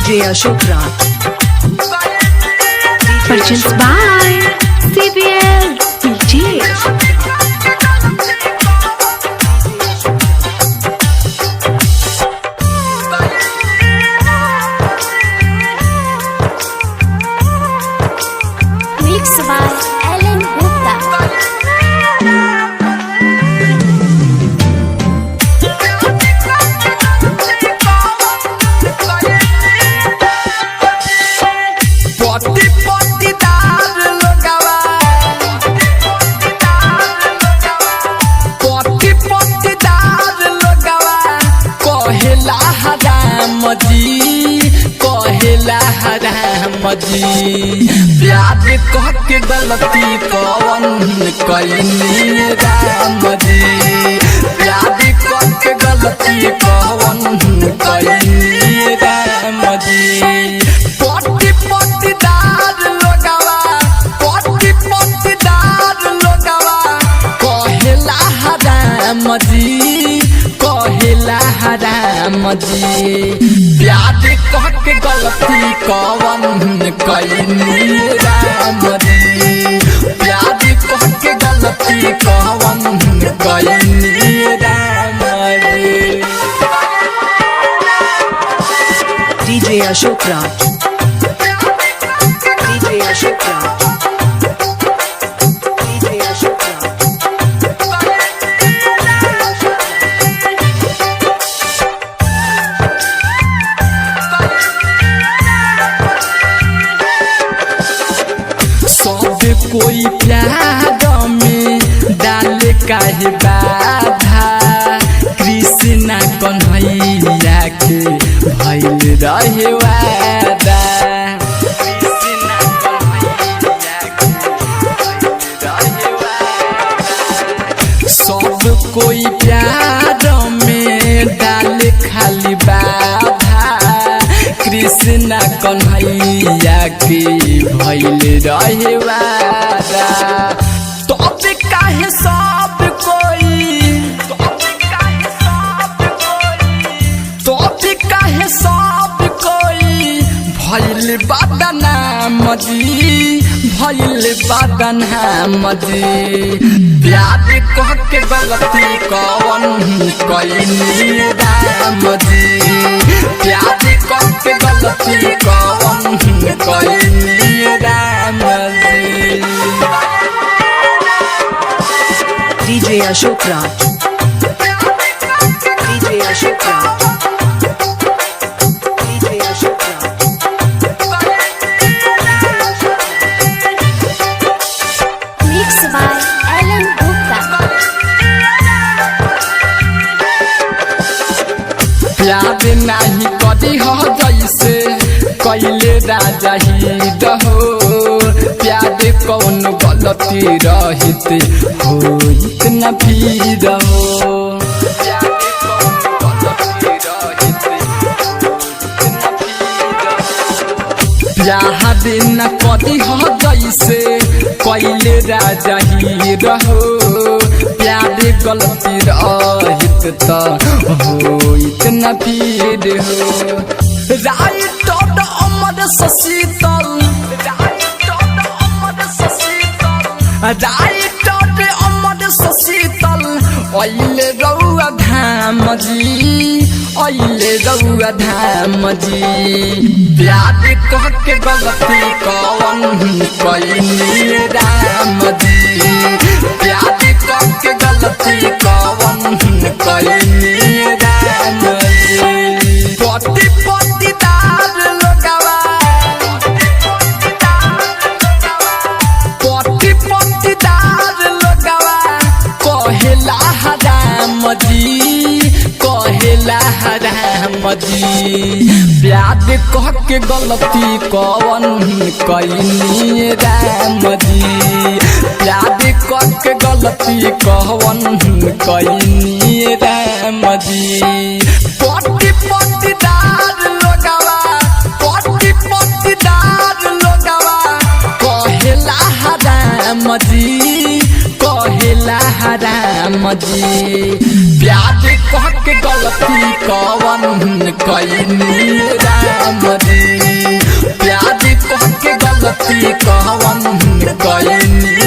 DJ Ashok Raj. Purchased by CBL DJ. Mixed by Ellen Gupta. प्यार कह के गलती कौन कईनी राम जी। प्यार कह के गलती कौन कईनी राम जी। पट्टी पट्टीदार लोगवा पट्टी पट्टीदार लोगवा कहेला राम जी कहेला राम जी। प्यार कह के गलती कौन कईनी राम जी। प्यार कह के गलती कौन कईनी Ram ji. DJ Ashok Raj. DJ Ashok Raj. DJ Ashok Raj. सब कोई प्यार में डाल काहे बाधा। कृष्णा कन्हैया के भइल रहे वादा। कृष्णा कन्हैया के भइल रहे वादा। सब कोई प्यार में डाल खाली बाधा। कृष्णा कन्हैया के भइल रहे वादा। तो काहे सब कोई काहे सब कोई भइल बदनाम जी भइल बदनाम जी। प्यार कह के गलती कौन कईनी राम जी। प्यार कह के गलती कौन कईनी Ram ji. DJ Ashok Raj. DJ Ashok Raj. DJ Ashok Raj. Mixed by Ellen Gupta. प्यार नहीं कदी हो जैसे कैले राजा ही दहो। प्यार कौन गलती रहित हो इतना भीड़ हो। प्यार न कदी हो जैसे कैले राजा ही रहो। प्यार गलती रहित तो हो इतना भीड़ हो। राइट अमर शीतल राइट अमर शीतल अइले रउआ धाम जी अइले रउआ धाम जी। प्यार कह के गलती कौन कईनी राम जी। प्यार कह के गलती कौन कईनी राम जी। पट्टी पट्टीदार लोगवा पट्टी पट्टीदार लोगवा कहेला राम जी कहेला राम जी। प्यार कह के गलती कौन कईनी राम जी। प्यार कह के गलती कौन कईनी राम जी। पट्टी पट्टीदार लोगवा पट्टी पट्टीदार लोगवा कहेला राम जी कहेला राम राम जी प्यार कह के गलती कवन कईनी राम जी प्यार कह के गलती कवन कईनी